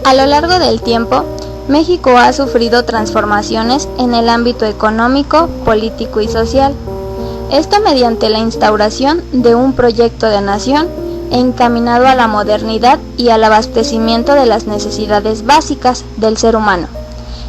A lo largo del tiempo, México ha sufrido transformaciones en el ámbito económico, político y social. Esto mediante la instauración de un proyecto de nación encaminado a la modernidad y al abastecimiento de las necesidades básicas del ser humano.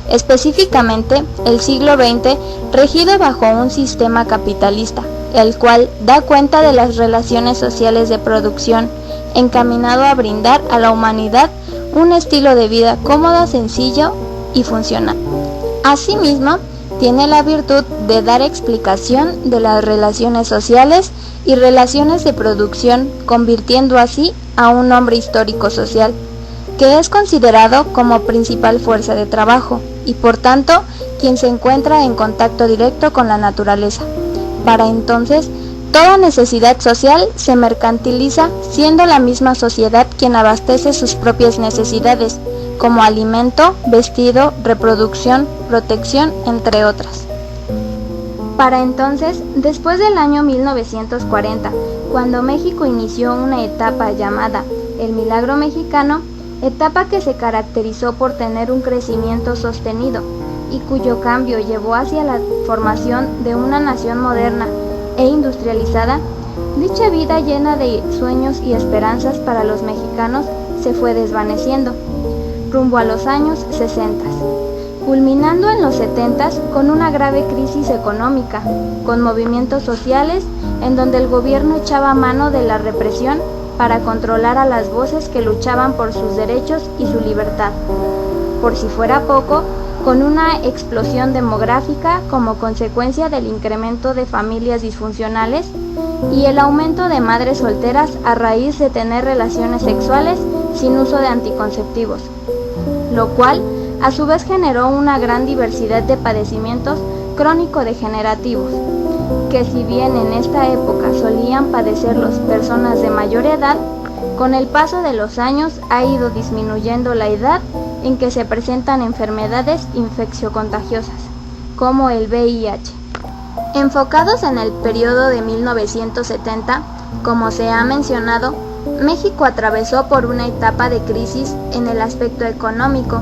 Específicamente, el siglo XX regido bajo un sistema capitalista, el cual da cuenta de las relaciones sociales de producción, encaminado a brindar a la humanidad un estilo de vida cómodo, sencillo y funcional. Asimismo, tiene la virtud de dar explicación de las relaciones sociales y relaciones de producción, convirtiendo así a un hombre histórico social, que es considerado como principal fuerza de trabajo y por tanto quien se encuentra en contacto directo con la naturaleza. Para entonces, toda necesidad social se mercantiliza, siendo la misma sociedad quien abastece sus propias necesidades, como alimento, vestido, reproducción, protección, entre otras. Para entonces, después del año 1940, cuando México inició una etapa llamada el Milagro Mexicano, etapa que se caracterizó por tener un crecimiento sostenido y cuyo cambio llevó hacia la formación de una nación moderna e industrializada, dicha vida llena de sueños y esperanzas para los mexicanos se fue desvaneciendo, rumbo a los años 60, culminando en los 70 con una grave crisis económica, con movimientos sociales en donde el gobierno echaba mano de la represión para controlar a las voces que luchaban por sus derechos y su libertad. Por si fuera poco, con una explosión demográfica como consecuencia del incremento de familias disfuncionales y el aumento de madres solteras a raíz de tener relaciones sexuales sin uso de anticonceptivos, lo cual a su vez generó una gran diversidad de padecimientos crónico-degenerativos, que si bien en esta época solían padecerlos personas de mayor edad, con el paso de los años ha ido disminuyendo la edad en que se presentan enfermedades infecciocontagiosas, como el VIH. Enfocados en el periodo de 1970, como se ha mencionado, México atravesó por una etapa de crisis en el aspecto económico.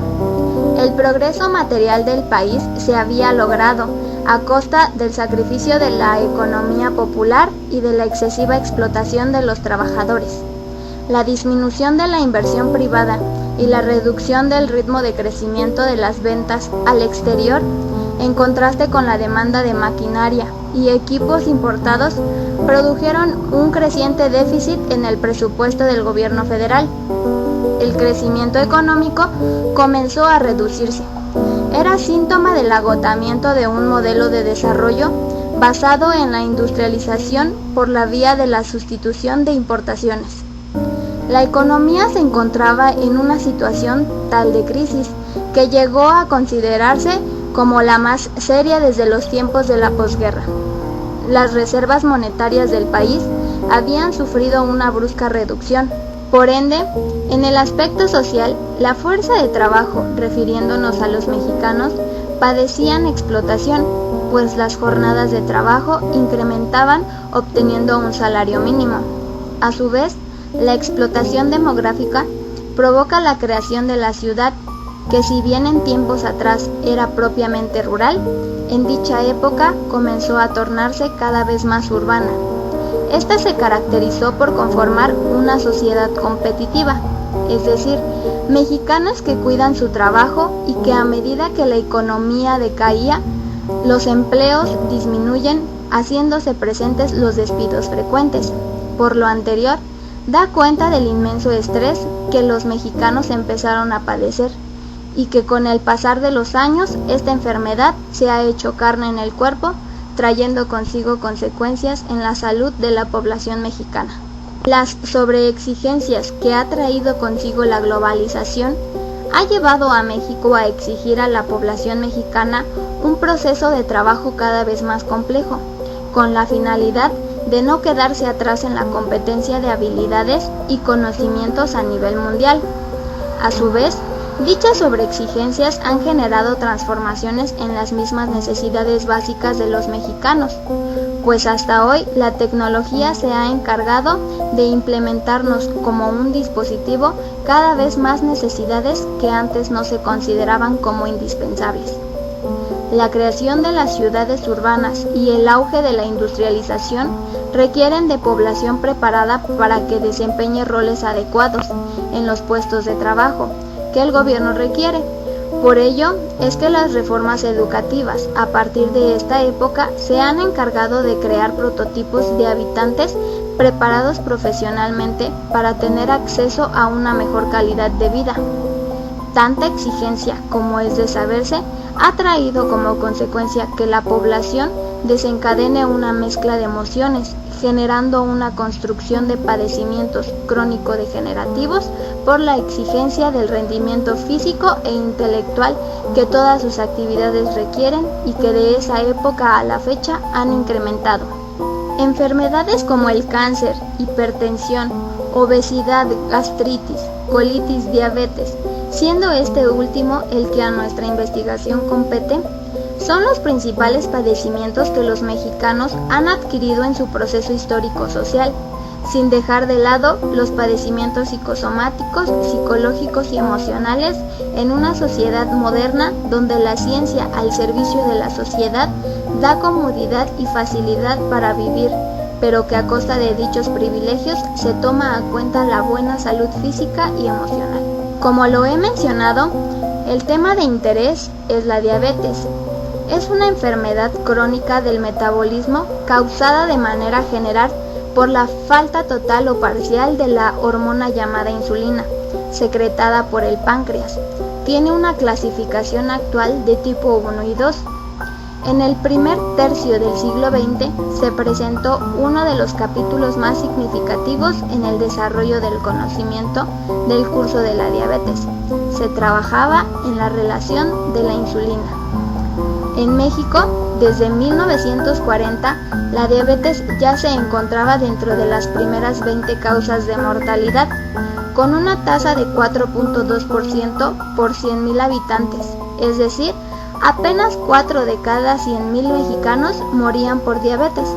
El progreso material del país se había logrado a costa del sacrificio de la economía popular y de la excesiva explotación de los trabajadores. La disminución de la inversión privada y la reducción del ritmo de crecimiento de las ventas al exterior, en contraste con la demanda de maquinaria y equipos importados, produjeron un creciente déficit en el presupuesto del gobierno federal. El crecimiento económico comenzó a reducirse. Era síntoma del agotamiento de un modelo de desarrollo basado en la industrialización por la vía de la sustitución de importaciones. La economía se encontraba en una situación tal de crisis que llegó a considerarse como la más seria desde los tiempos de la posguerra. Las reservas monetarias del país habían sufrido una brusca reducción. Por ende, en el aspecto social, la fuerza de trabajo, refiriéndonos a los mexicanos, padecían explotación, pues las jornadas de trabajo incrementaban obteniendo un salario mínimo. A su vez, la explotación demográfica provoca la creación de la ciudad, que si bien en tiempos atrás era propiamente rural, en dicha época comenzó a tornarse cada vez más urbana. Esta se caracterizó por conformar una sociedad competitiva, es decir, mexicanos que cuidan su trabajo y que a medida que la economía decaía, los empleos disminuyen, haciéndose presentes los despidos frecuentes. Por lo anterior, da cuenta del inmenso estrés que los mexicanos empezaron a padecer y que con el pasar de los años esta enfermedad se ha hecho carne en el cuerpo, trayendo consigo consecuencias en la salud de la población mexicana. Las sobreexigencias que ha traído consigo la globalización ha llevado a México a exigir a la población mexicana un proceso de trabajo cada vez más complejo, con la finalidad de no quedarse atrás en la competencia de habilidades y conocimientos a nivel mundial. A su vez, dichas sobreexigencias han generado transformaciones en las mismas necesidades básicas de los mexicanos, pues hasta hoy la tecnología se ha encargado de implementarnos como un dispositivo cada vez más necesidades que antes no se consideraban como indispensables. La creación de las ciudades urbanas y el auge de la industrialización requieren de población preparada para que desempeñe roles adecuados en los puestos de trabajo que el gobierno requiere. Por ello es que las reformas educativas a partir de esta época se han encargado de crear prototipos de habitantes preparados profesionalmente para tener acceso a una mejor calidad de vida. Tanta exigencia como es de saberse ha traído como consecuencia que la población desencadene una mezcla de emociones, generando una construcción de padecimientos crónico-degenerativos por la exigencia del rendimiento físico e intelectual que todas sus actividades requieren y que de esa época a la fecha han incrementado. Enfermedades como el cáncer, hipertensión, obesidad, gastritis, colitis, diabetes, siendo este último el que a nuestra investigación compete, son los principales padecimientos que los mexicanos han adquirido en su proceso histórico-social, sin dejar de lado los padecimientos psicosomáticos, psicológicos y emocionales en una sociedad moderna donde la ciencia al servicio de la sociedad da comodidad y facilidad para vivir, pero que a costa de dichos privilegios se toma a cuenta la buena salud física y emocional. Como lo he mencionado, el tema de interés es la diabetes. Es una enfermedad crónica del metabolismo causada de manera general por la falta total o parcial de la hormona llamada insulina, secretada por el páncreas. Tiene una clasificación actual de tipo 1 y 2. En el primer tercio del siglo XX se presentó uno de los capítulos más significativos en el desarrollo del conocimiento del curso de la diabetes. Se trabajaba en la relación de la insulina. En México, desde 1940, la diabetes ya se encontraba dentro de las primeras 20 causas de mortalidad, con una tasa de 4.2% por 100.000 habitantes, es decir, apenas 4 de cada 100.000 mexicanos morían por diabetes.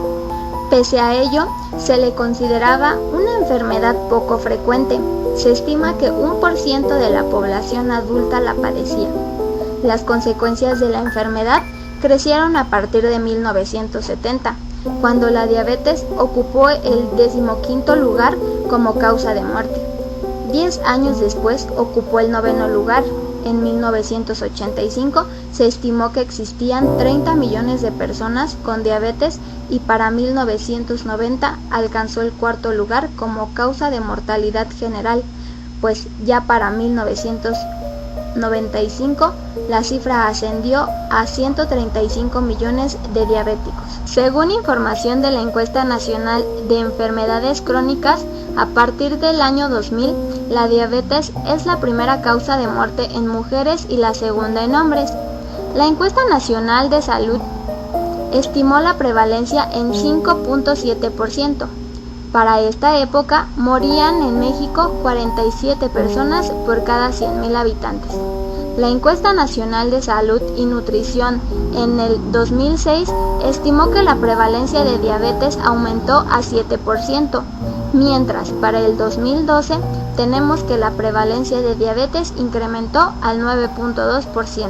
Pese a ello, se le consideraba una enfermedad poco frecuente. Se estima que 1% de la población adulta la padecía. Las consecuencias de la enfermedad crecieron a partir de 1970, cuando la diabetes ocupó el 15º lugar como causa de muerte. 10 años después ocupó el 9º lugar. En 1985 se estimó que existían 30 millones de personas con diabetes y para 1990 alcanzó el 4º lugar como causa de mortalidad general, pues ya para 1995 la cifra ascendió a 135 millones de diabéticos. Según información de la Encuesta Nacional de Enfermedades Crónicas, a partir del año 2000, la diabetes es la primera causa de muerte en mujeres y la segunda en hombres. La Encuesta Nacional de Salud estimó la prevalencia en 5.7%. Para esta época, morían en México 47 personas por cada 100.000 habitantes. La Encuesta Nacional de Salud y Nutrición en el 2006 estimó que la prevalencia de diabetes aumentó a 7%, mientras para el 2012 tenemos que la prevalencia de diabetes incrementó al 9.2%.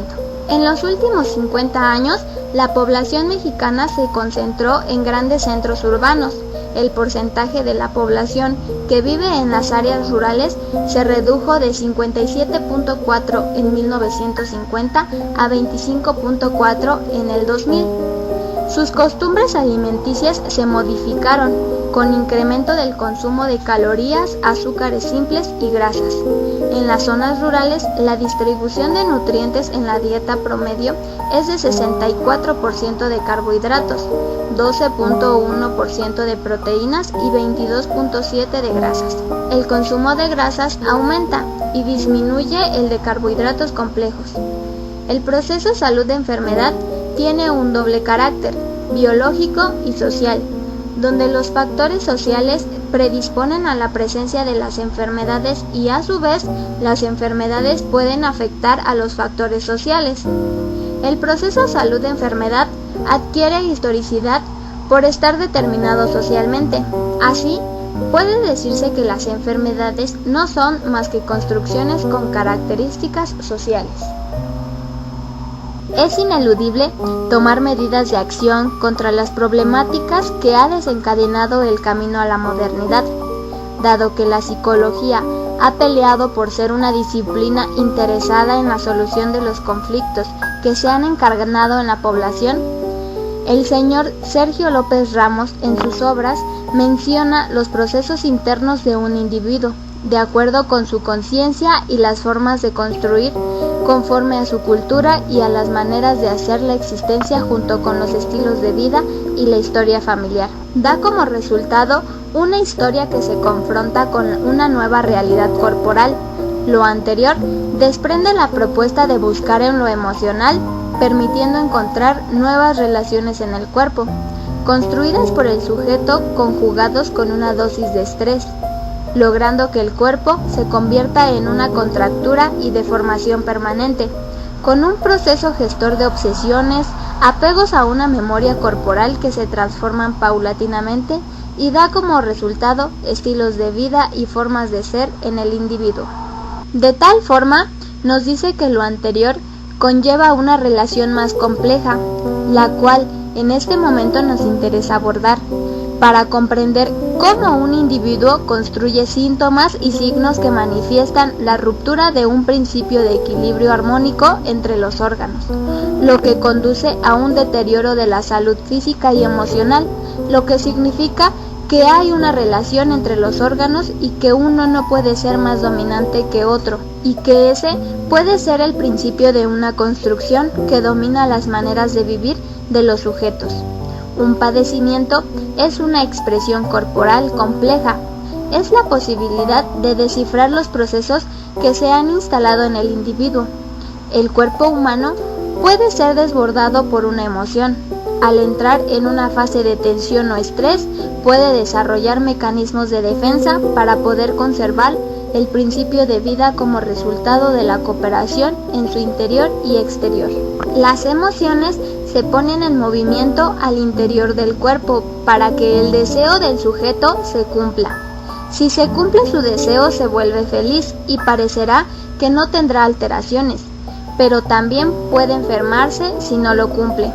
En los últimos 50 años, la población mexicana se concentró en grandes centros urbanos. El porcentaje de la población que vive en las áreas rurales se redujo de 57.4 en 1950 a 25.4 en el 2000. Sus costumbres alimenticias se modificaron, con incremento del consumo de calorías, azúcares simples y grasas. En las zonas rurales, la distribución de nutrientes en la dieta promedio es de 64% de carbohidratos, 12.1% de proteínas y 22.7% de grasas. El consumo de grasas aumenta y disminuye el de carbohidratos complejos. El proceso salud-enfermedad tiene un doble carácter, biológico y social, donde los factores sociales predisponen a la presencia de las enfermedades y a su vez las enfermedades pueden afectar a los factores sociales. El proceso salud-enfermedad adquiere historicidad por estar determinado socialmente. Así, Puede decirse que las enfermedades no son más que construcciones con características sociales. Es ineludible tomar medidas de acción contra las problemáticas que ha desencadenado el camino a la modernidad, dado que la psicología ha peleado por ser una disciplina interesada en la solución de los conflictos que se han encarnado en la población. El señor Sergio López Ramos en sus obras menciona los procesos internos de un individuo, de acuerdo con su conciencia y las formas de construir conforme a su cultura y a las maneras de hacer la existencia junto con los estilos de vida y la historia familiar. Da como resultado una historia que se confronta con una nueva realidad corporal. Lo anterior desprende la propuesta de buscar en lo emocional, permitiendo encontrar nuevas relaciones en el cuerpo, construidas por el sujeto conjugados con una dosis de estrés, logrando que el cuerpo se convierta en una contractura y deformación permanente, con un proceso gestor de obsesiones, apegos a una memoria corporal que se transforman paulatinamente y da como resultado estilos de vida y formas de ser en el individuo. De tal forma, nos dice que lo anterior conlleva una relación más compleja, la cual en este momento nos interesa abordar, para comprender cómo un individuo construye síntomas y signos que manifiestan la ruptura de un principio de equilibrio armónico entre los órganos, lo que conduce a un deterioro de la salud física y emocional, lo que significa que hay una relación entre los órganos y que uno no puede ser más dominante que otro, y que ese puede ser el principio de una construcción que domina las maneras de vivir de los sujetos. Un padecimiento es una expresión corporal compleja, es la posibilidad de descifrar los procesos que se han instalado en el individuo. El cuerpo humano puede ser desbordado por una emoción. Al entrar en una fase de tensión o estrés, puede desarrollar mecanismos de defensa para poder conservar el principio de vida como resultado de la cooperación en su interior y exterior. Las emociones se ponen en movimiento al interior del cuerpo para que el deseo del sujeto se cumpla. Si se cumple su deseo, se vuelve feliz y parecerá que no tendrá alteraciones, pero también puede enfermarse si no lo cumple.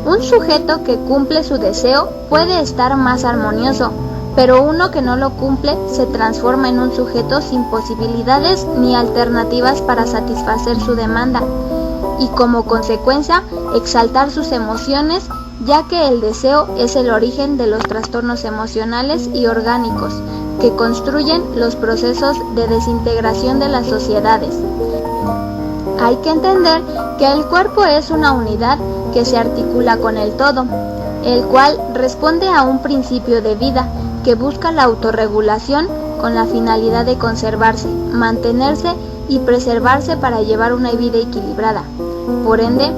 Un sujeto que cumple su deseo puede estar más armonioso, pero uno que no lo cumple se transforma en un sujeto sin posibilidades ni alternativas para satisfacer su demanda, y como consecuencia exaltar sus emociones, ya que el deseo es el origen de los trastornos emocionales y orgánicos que construyen los procesos de desintegración de las sociedades. Hay que entender que el cuerpo es una unidad que se articula con el todo, el cual responde a un principio de vida que busca la autorregulación con la finalidad de conservarse, mantenerse y preservarse para llevar una vida equilibrada. Por ende,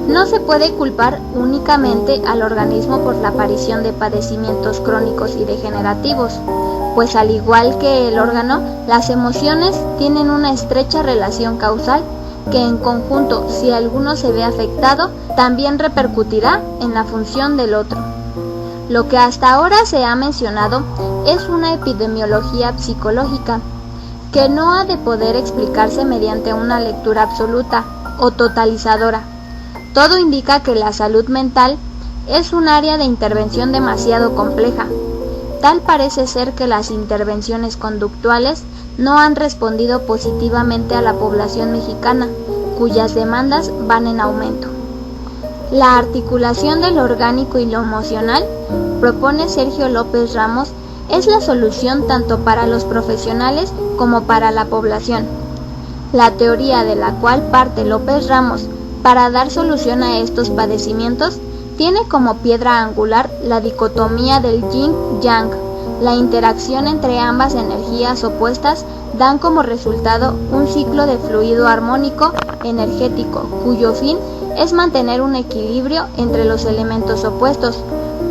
no se puede culpar únicamente al organismo por la aparición de padecimientos crónicos y degenerativos, pues al igual que el órgano, las emociones tienen una estrecha relación causal que en conjunto, si alguno se ve afectado, también repercutirá en la función del otro. Lo que hasta ahora se ha mencionado es una epidemiología psicológica, que no ha de poder explicarse mediante una lectura absoluta o totalizadora. Todo indica que la salud mental es un área de intervención demasiado compleja. Tal parece ser que las intervenciones conductuales no han respondido positivamente a la población mexicana, cuyas demandas van en aumento. La articulación de lo orgánico y lo emocional, propone Sergio López Ramos, es la solución tanto para los profesionales como para la población. La teoría de la cual parte López Ramos para dar solución a estos padecimientos tiene como piedra angular la dicotomía del yin-yang. La interacción entre ambas energías opuestas dan como resultado un ciclo de fluido armónico energético, cuyo fin es mantener un equilibrio entre los elementos opuestos,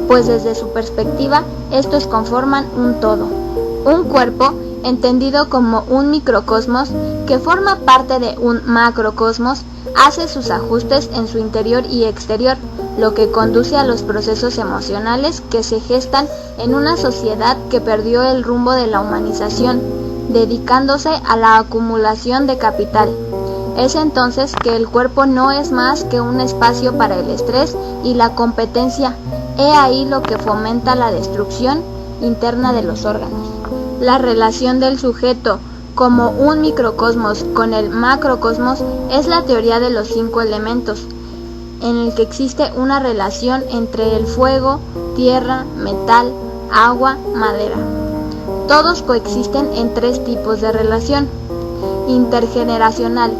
pues desde su perspectiva estos conforman un todo. Un cuerpo, entendido como un microcosmos que forma parte de un macrocosmos, hace sus ajustes en su interior y exterior, lo que conduce a los procesos emocionales que se gestan en una sociedad que perdió el rumbo de la humanización, dedicándose a la acumulación de capital. Es entonces que el cuerpo no es más que un espacio para el estrés y la competencia. He ahí lo que fomenta la destrucción interna de los órganos. La relación del sujeto como un microcosmos con el macrocosmos es la teoría de los 5 elementos, en el que existe una relación entre el fuego, tierra, metal, agua, madera. Todos coexisten en 3 tipos de relación: intergeneracional,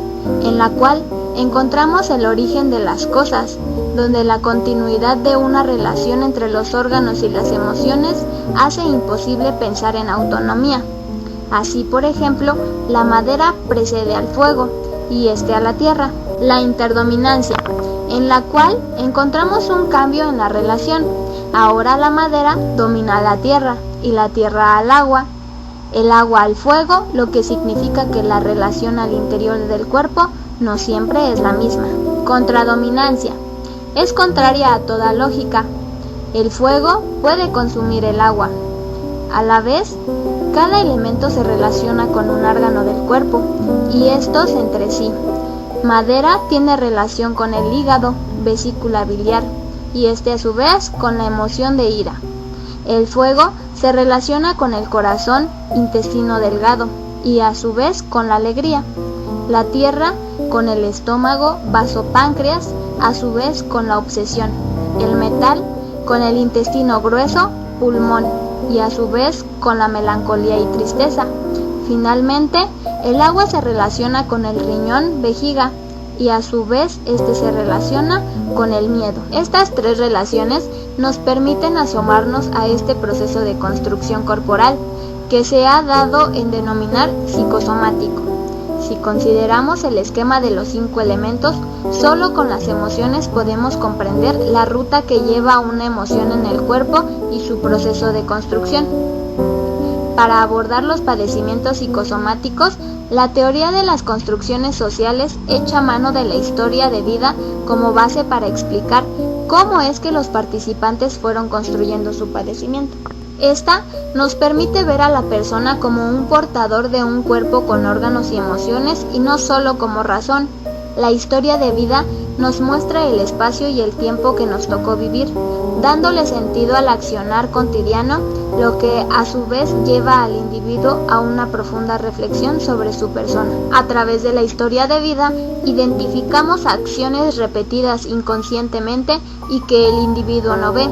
en la cual encontramos el origen de las cosas, donde la continuidad de una relación entre los órganos y las emociones hace imposible pensar en autonomía. Así, por ejemplo, la madera precede al fuego y este a la tierra. La interdominancia, en la cual encontramos un cambio en la relación. Ahora la madera domina a la tierra y la tierra al agua, el agua al fuego, lo que significa que la relación al interior del cuerpo no siempre es la misma. Contradominancia, es contraria a toda lógica. El fuego puede consumir el agua. A la vez, cada elemento se relaciona con un órgano del cuerpo y estos entre sí. Madera tiene relación con el hígado, vesícula biliar, y este a su vez con la emoción de ira. El fuego se relaciona con el corazón, intestino delgado, y a su vez con la alegría. La tierra con el estómago, vaso páncreas, a su vez con la obsesión. El metal con el intestino grueso, pulmón, y a su vez con la melancolía y tristeza. Finalmente, el agua se relaciona con el riñón, vejiga, y a su vez este se relaciona con el miedo. Estas 3 relaciones nos permiten asomarnos a este proceso de construcción corporal que se ha dado en denominar psicosomático. Si consideramos el esquema de los 5 elementos, solo con las emociones podemos comprender la ruta que lleva una emoción en el cuerpo y su proceso de construcción. Para abordar los padecimientos psicosomáticos, la teoría de las construcciones sociales echa mano de la historia de vida como base para explicar cómo es que los participantes fueron construyendo su padecimiento. Esta nos permite ver a la persona como un portador de un cuerpo con órganos y emociones y no solo como razón. La historia de vida nos muestra el espacio y el tiempo que nos tocó vivir, dándole sentido al accionar cotidiano, lo que a su vez lleva al individuo a una profunda reflexión sobre su persona. A través de la historia de vida, identificamos acciones repetidas inconscientemente y que el individuo no ve.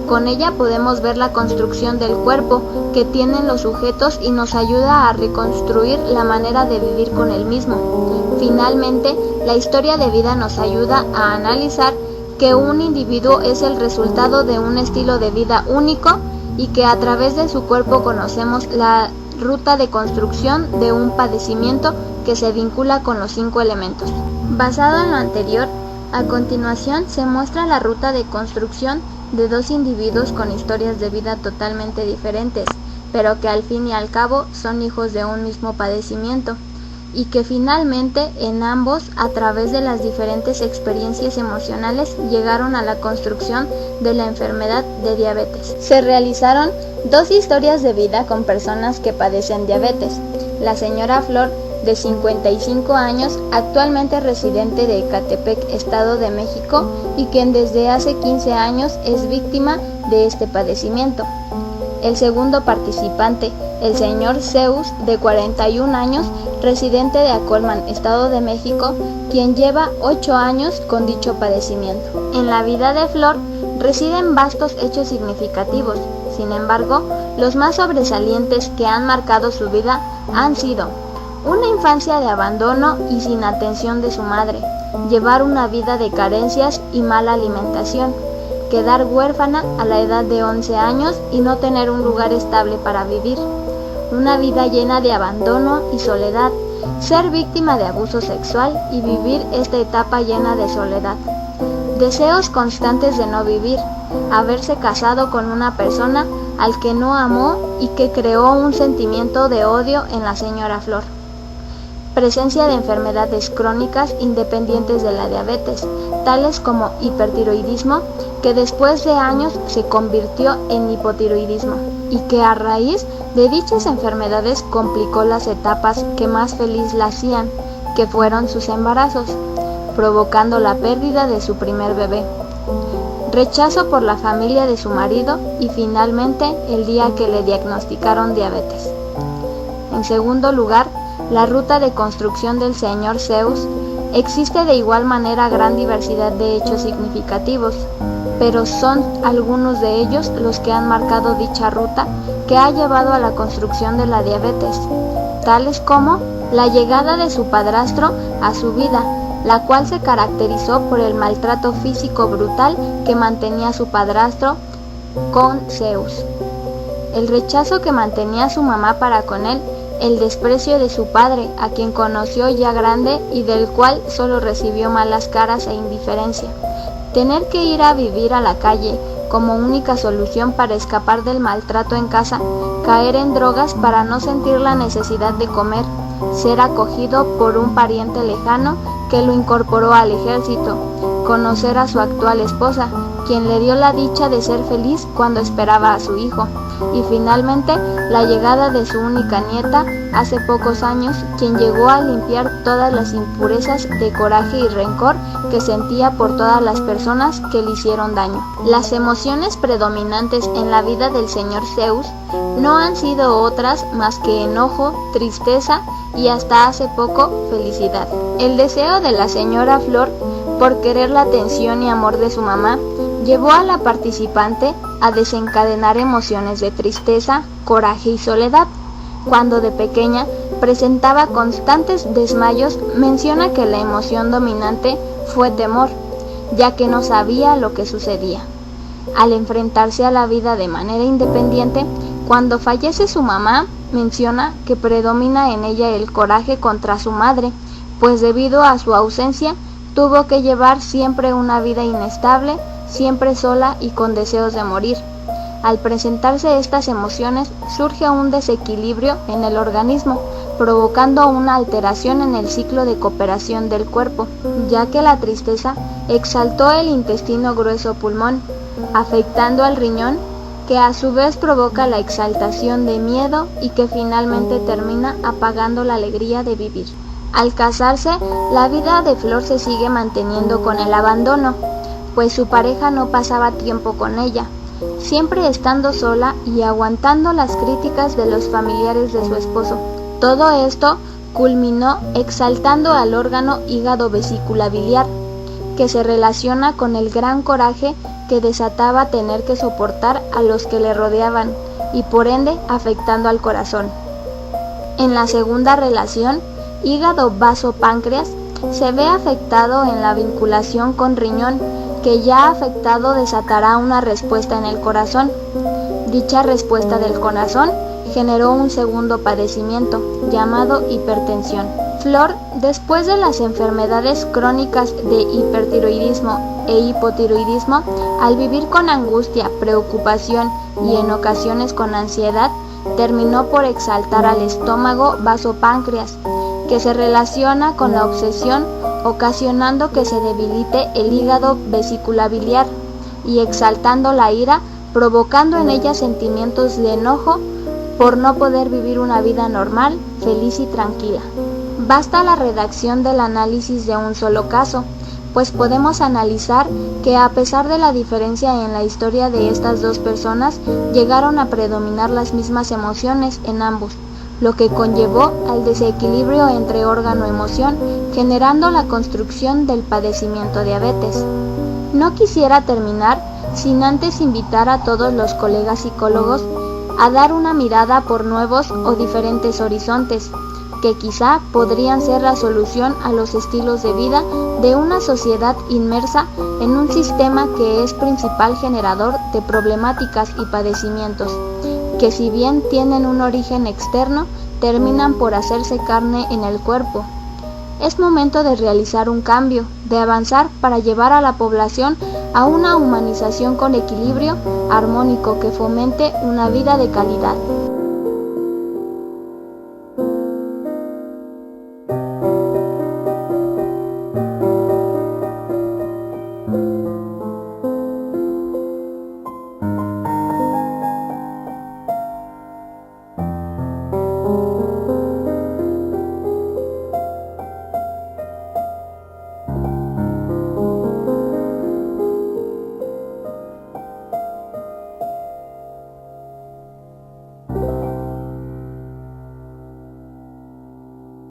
Con ella podemos ver la construcción del cuerpo que tienen los sujetos y nos ayuda a reconstruir la manera de vivir con el mismo. Finalmente, la historia de vida nos ayuda a analizar que un individuo es el resultado de un estilo de vida único y que a través de su cuerpo conocemos la ruta de construcción de un padecimiento que se vincula con los 5 elementos. Basado en lo anterior, a continuación se muestra la ruta de construcción de 2 individuos con historias de vida totalmente diferentes, pero que al fin y al cabo son hijos de un mismo padecimiento, y que finalmente en ambos, a través de las diferentes experiencias emocionales, llegaron a la construcción de la enfermedad de diabetes. Se realizaron 2 historias de vida con personas que padecen diabetes. La señora Flor, de 55 años, actualmente residente de Ecatepec, Estado de México, y quien desde hace 15 años es víctima de este padecimiento. El segundo participante, el señor Zeus, de 41 años, residente de Acolman, Estado de México, quien lleva 8 años con dicho padecimiento. En la vida de Flor residen vastos hechos significativos. Sin embargo, los más sobresalientes que han marcado su vida han sido una infancia de abandono y sin atención de su madre, llevar una vida de carencias y mala alimentación, quedar huérfana a la edad de 11 años y no tener un lugar estable para vivir, una vida llena de abandono y soledad, ser víctima de abuso sexual y vivir esta etapa llena de soledad, deseos constantes de no vivir, haberse casado con una persona al que no amó y que creó un sentimiento de odio en la señora Flor. presencia de enfermedades crónicas independientes de la diabetes, tales como hipertiroidismo, que después de años se convirtió en hipotiroidismo, y que a raíz de dichas enfermedades complicó las etapas que más feliz la hacían, que fueron sus embarazos, provocando la pérdida de su primer bebé, rechazo por la familia de su marido y finalmente el día que le diagnosticaron diabetes. En segundo lugar, la ruta de construcción del señor Zeus. Existe de igual manera gran diversidad de hechos significativos, pero son algunos de ellos los que han marcado dicha ruta que ha llevado a la construcción de la diabetes, tales como la llegada de su padrastro a su vida, la cual se caracterizó por el maltrato físico brutal que mantenía su padrastro con Zeus, el rechazo que mantenía su mamá para con él, el desprecio de su padre, a quien conoció ya grande y del cual solo recibió malas caras e indiferencia, tener que ir a vivir a la calle como única solución para escapar del maltrato en casa, caer en drogas para no sentir la necesidad de comer, ser acogido por un pariente lejano que lo incorporó al ejército, conocer a su actual esposa, quien le dio la dicha de ser feliz cuando esperaba a su hijo, y finalmente la llegada de su única nieta hace pocos años, quien llegó a limpiar todas las impurezas de coraje y rencor que sentía por todas las personas que le hicieron daño. Las emociones predominantes en la vida del señor Zeus no han sido otras más que enojo, tristeza y hasta hace poco felicidad. El deseo de la señora Flor por querer la atención y amor de su mamá llevó a la participante a desencadenar emociones de tristeza, coraje y soledad. Cuando de pequeña presentaba constantes desmayos, menciona que la emoción dominante fue temor, ya que no sabía lo que sucedía. Al enfrentarse a la vida de manera independiente, cuando fallece su mamá, menciona que predomina en ella el coraje contra su madre, pues debido a su ausencia tuvo que llevar siempre una vida inestable, siempre sola y con deseos de morir. Al presentarse estas emociones, surge un desequilibrio en el organismo, provocando una alteración en el ciclo de cooperación del cuerpo, ya que la tristeza exaltó el intestino grueso pulmón, afectando al riñón, que a su vez provoca la exaltación de miedo y que finalmente termina apagando la alegría de vivir. Al casarse, la vida de Flor se sigue manteniendo con el abandono, pues su pareja no pasaba tiempo con ella, siempre estando sola y aguantando las críticas de los familiares de su esposo. Todo esto culminó exaltando al órgano hígado vesícula biliar, que se relaciona con el gran coraje que desataba tener que soportar a los que le rodeaban y por ende afectando al corazón. En la segunda relación, hígado vaso páncreas, se ve afectado en la vinculación con riñón, que ya afectado desatará una respuesta en el corazón. Dicha respuesta del corazón generó un segundo padecimiento, llamado hipertensión. Flor, después de las enfermedades crónicas de hipertiroidismo e hipotiroidismo, al vivir con angustia, preocupación y en ocasiones con ansiedad, terminó por exaltar al estómago vasopáncreas, que se relaciona con la obsesión, ocasionando que se debilite el hígado vesícula biliar y exaltando la ira, provocando en ella sentimientos de enojo por no poder vivir una vida normal, feliz y tranquila. Basta la redacción del análisis de un solo caso, pues podemos analizar que a pesar de la diferencia en la historia de estas dos personas, llegaron a predominar las mismas emociones en ambos, lo que conllevó al desequilibrio entre órgano-emoción, generando la construcción del padecimiento diabetes. No quisiera terminar sin antes invitar a todos los colegas psicólogos a dar una mirada por nuevos o diferentes horizontes, que quizá podrían ser la solución a los estilos de vida de una sociedad inmersa en un sistema que es principal generador de problemáticas y padecimientos, que si bien tienen un origen externo, terminan por hacerse carne en el cuerpo. Es momento de realizar un cambio, de avanzar para llevar a la población a una humanización con equilibrio armónico que fomente una vida de calidad.